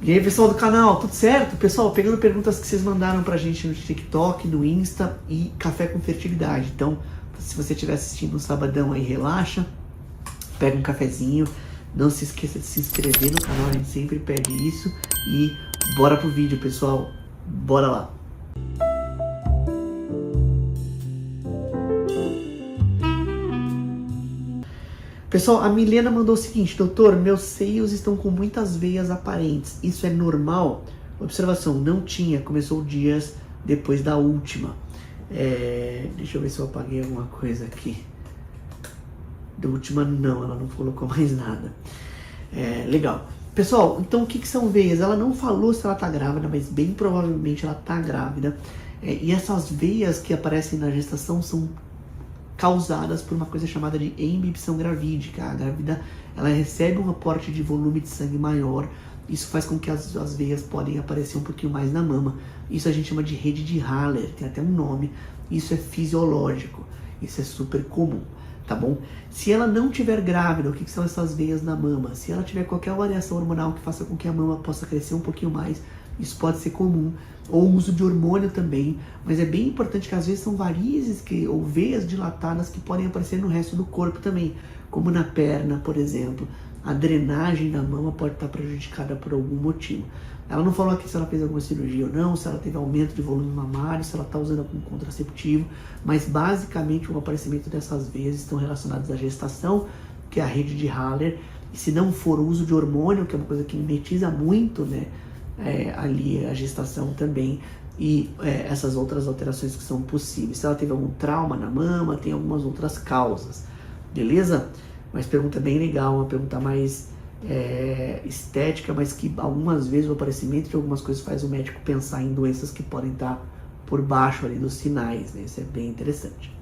E aí, pessoal do canal, tudo certo? Pessoal, pegando perguntas que vocês mandaram pra gente no TikTok, no Insta e Café com Fertilidade. Então, se você estiver assistindo um sabadão aí, relaxa, pega um cafezinho, não se esqueça de se inscrever no canal, a gente sempre pede isso. E bora pro vídeo, pessoal. Bora lá. Pessoal, a Milena mandou o seguinte: doutor, meus seios estão com muitas veias aparentes, isso é normal? Observação, não tinha, começou dias depois da última. Deixa eu ver se eu apaguei alguma coisa aqui. Da última não, ela não colocou mais nada. Legal. Pessoal, então o que são veias? Ela não falou se ela tá grávida, mas bem provavelmente ela tá grávida. E essas veias que aparecem na gestação são causadas por uma coisa chamada de inibição gravídica. A grávida, ela recebe um aporte de volume de sangue maior, isso faz com que as veias podem aparecer um pouquinho mais na mama. Isso a gente chama de rede de Haller, tem até um nome. Isso é fisiológico, isso é super comum, tá bom? Se ela não tiver grávida, o que são essas veias na mama? Se ela tiver qualquer variação hormonal que faça com que a mama possa crescer um pouquinho mais, isso pode ser comum, ou o uso de hormônio também, mas é bem importante que às vezes são varizes ou veias dilatadas que podem aparecer no resto do corpo também, como na perna, por exemplo. A drenagem da mama pode estar prejudicada por algum motivo. Ela não falou aqui se ela fez alguma cirurgia ou não, se ela teve aumento de volume mamário, se ela está usando algum contraceptivo, mas basicamente o aparecimento dessas veias estão relacionadas à gestação, que é a rede de Haller, e se não for o uso de hormônio, que é uma coisa que mimetiza muito, né? Ali a gestação também e essas outras alterações que são possíveis. Se ela teve algum trauma na mama, tem algumas outras causas, beleza? Mas pergunta bem legal, uma pergunta mais estética, mas que algumas vezes o aparecimento de algumas coisas faz o médico pensar em doenças que podem estar por baixo ali dos sinais, né? Isso é bem interessante.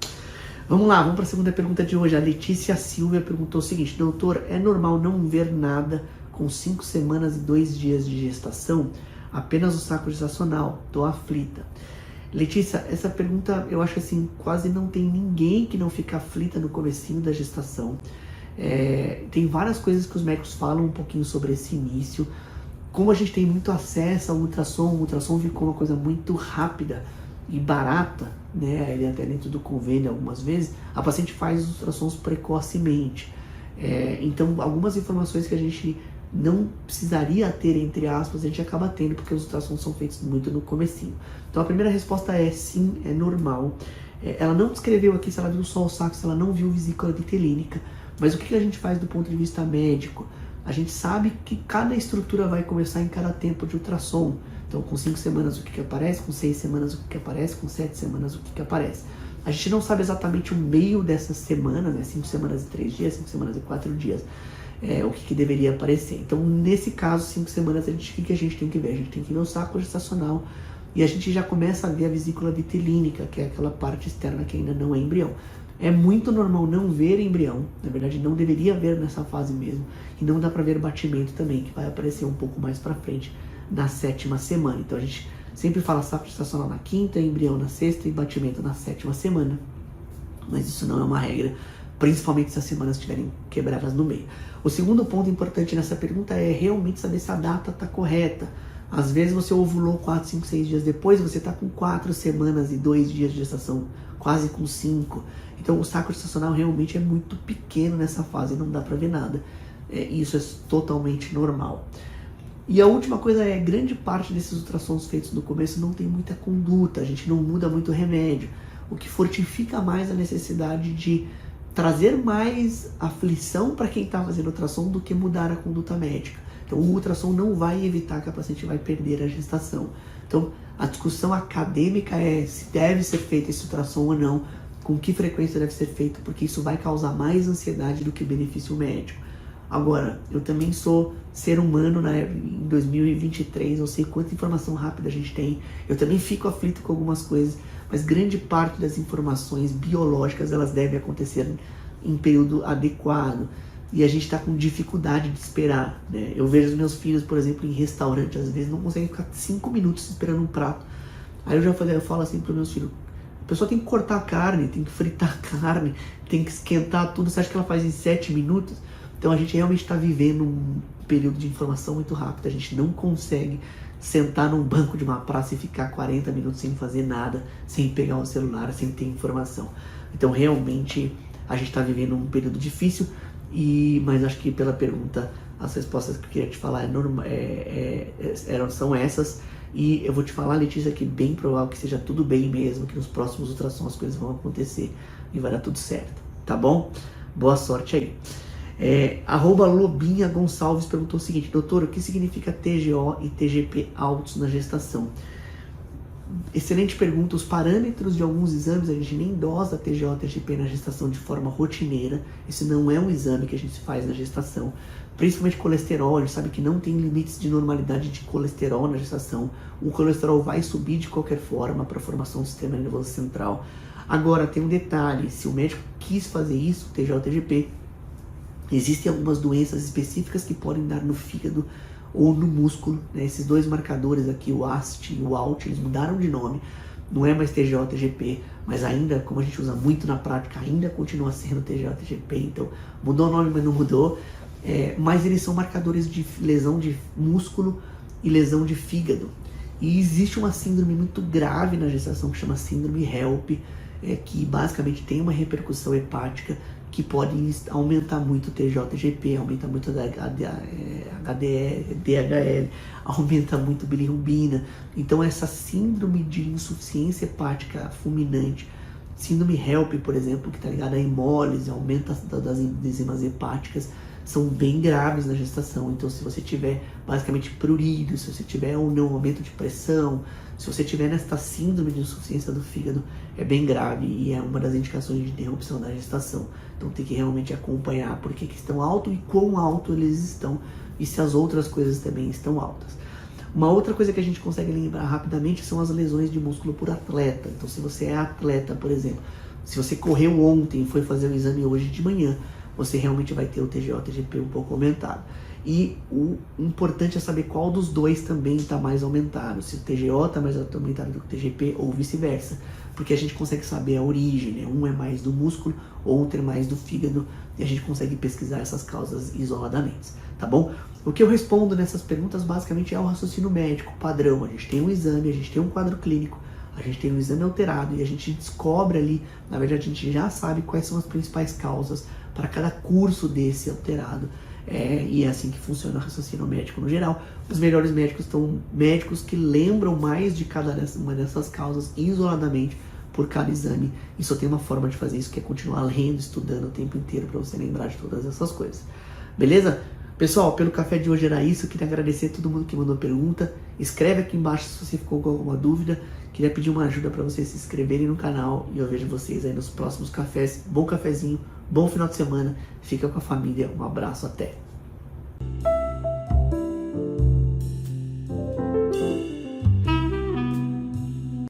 Vamos lá, vamos para a segunda pergunta de hoje. A Letícia Silvia perguntou o seguinte: doutor, é normal não ver nada com 5 semanas e 2 dias de gestação? Apenas o saco gestacional, tô aflita. Letícia, essa pergunta eu acho assim, quase não tem ninguém que não fica aflita no comecinho da gestação. Tem várias coisas que os médicos falam um pouquinho sobre esse início. Como a gente tem muito acesso ao ultrassom, o ultrassom ficou uma coisa muito rápida e barata, né? Ele até dentro do convênio algumas vezes, a paciente faz os ultrassons precocemente. Então algumas informações que a gente não precisaria ter, entre aspas, a gente acaba tendo, porque os ultrassons são feitos muito no comecinho. Então a primeira resposta é sim, é normal. Ela não descreveu aqui se ela viu só o saco, se ela não viu vesícula vitelínica, mas o que a gente faz do ponto de vista médico? A gente sabe que cada estrutura vai começar em cada tempo de ultrassom. Então com 5 semanas o que aparece, com 6 semanas o que aparece, com 7 semanas o que aparece. A gente não sabe exatamente o meio dessas semanas, né? 5 semanas e 3 dias, 5 semanas e 4 dias. O que deveria aparecer. Então, nesse caso, 5 semanas, o que a gente tem que ver? A gente tem que ver o saco gestacional e a gente já começa a ver a vesícula vitelínica, que é aquela parte externa que ainda não é embrião. É muito normal não ver embrião, na verdade não deveria ver nessa fase mesmo, e não dá para ver batimento também, que vai aparecer um pouco mais para frente, na 7ª semana. Então a gente sempre fala saco gestacional na 5ª, embrião na 6ª e batimento na 7ª semana, mas isso não é uma regra, principalmente se as semanas estiverem quebradas no meio. O segundo ponto importante nessa pergunta é realmente saber se a data está correta. Às vezes você ovulou 4, 5, 6 dias depois, você está com 4 semanas e 2 dias de gestação, quase com 5. Então o saco gestacional realmente é muito pequeno nessa fase, não dá para ver nada. Isso é totalmente normal. E a última coisa grande parte desses ultrassons feitos no começo não tem muita conduta, a gente não muda muito o remédio, o que fortifica mais a necessidade de trazer mais aflição para quem está fazendo ultrassom do que mudar a conduta médica. Então o ultrassom não vai evitar que a paciente vai perder a gestação. Então a discussão acadêmica é se deve ser feito esse ultrassom ou não, com que frequência deve ser feito, porque isso vai causar mais ansiedade do que benefício médico. Agora, eu também sou ser humano, né? Em 2023, eu sei quanta informação rápida a gente tem, eu também fico aflito com algumas coisas, mas grande parte das informações biológicas, elas devem acontecer em período adequado, e a gente está com dificuldade de esperar, né? Eu vejo os meus filhos, por exemplo, em restaurante, às vezes não conseguem ficar 5 minutos esperando um prato. Aí eu falo assim para os meus filhos: a pessoa tem que cortar a carne, tem que fritar a carne, tem que esquentar tudo, você acha que ela faz em 7 minutos? Então a gente realmente está vivendo um período de informação muito rápido, a gente não consegue sentar num banco de uma praça e ficar 40 minutos sem fazer nada, sem pegar um celular, sem ter informação. Então realmente a gente está vivendo um período difícil, mas acho que pela pergunta as respostas que eu queria te falar são essas. E eu vou te falar, Letícia, que bem provável que seja tudo bem mesmo, que nos próximos ultrassons as coisas vão acontecer e vai dar tudo certo, tá bom? Boa sorte aí. @Lobinha Gonçalves perguntou o seguinte: doutor, o que significa TGO e TGP altos na gestação? Excelente pergunta. Os parâmetros de alguns exames, a gente nem dosa TGO e TGP na gestação de forma rotineira. Esse não é um exame que a gente faz na gestação. Principalmente colesterol, a gente sabe que não tem limites de normalidade de colesterol na gestação. O colesterol vai subir de qualquer forma para a formação do sistema nervoso central. Agora, tem um detalhe: se o médico quis fazer isso, TGO, TGP, existem algumas doenças específicas que podem dar no fígado ou no músculo, né? Esses dois marcadores aqui, o AST e o ALT, eles mudaram de nome. Não é mais TGO, TGP, mas ainda, como a gente usa muito na prática, ainda continua sendo TGO, TGP. Então, mudou o nome, mas não mudou. Mas eles são marcadores de lesão de músculo e lesão de fígado. E existe uma síndrome muito grave na gestação que chama síndrome HELP, que basicamente tem uma repercussão hepática que pode aumentar muito o TGO, TGP, aumenta muito DHL, aumenta muito a bilirrubina. Então essa síndrome de insuficiência hepática fulminante, síndrome HELP, por exemplo, que está ligada à hemólise, aumento das enzimas hepáticas, são bem graves na gestação. Então se você tiver basicamente prurido, se você tiver ou não aumento de pressão, se você tiver nesta síndrome de insuficiência do fígado, é bem grave e é uma das indicações de interrupção da gestação. Então tem que realmente acompanhar por que estão alto e quão alto eles estão e se as outras coisas também estão altas. Uma outra coisa que a gente consegue lembrar rapidamente são as lesões de músculo por atleta. Então se você é atleta, por exemplo, se você correu ontem e foi fazer o exame hoje de manhã, você realmente vai ter o TGO, TGP um pouco aumentado. E o importante é saber qual dos dois também está mais aumentado, se o TGO está mais aumentado do que o TGP ou vice-versa, porque a gente consegue saber a origem, né? Um é mais do músculo, outro é mais do fígado, e a gente consegue pesquisar essas causas isoladamente, tá bom? O que eu respondo nessas perguntas basicamente é o raciocínio médico padrão. A gente tem um exame, a gente tem um quadro clínico, a gente tem um exame alterado e a gente descobre ali, na verdade a gente já sabe quais são as principais causas para cada curso desse alterado. E é assim que funciona o raciocínio médico no geral. Os melhores médicos são médicos que lembram mais de cada uma dessas causas isoladamente por cada exame. E só tem uma forma de fazer isso, que é continuar lendo, estudando o tempo inteiro para você lembrar de todas essas coisas. Beleza? Pessoal, pelo café de hoje era isso. Eu queria agradecer a todo mundo que mandou pergunta. Escreve aqui embaixo se você ficou com alguma dúvida. Queria pedir uma ajuda para vocês se inscreverem no canal e eu vejo vocês aí nos próximos cafés. Bom cafezinho, bom final de semana. Fica com a família. Um abraço, até!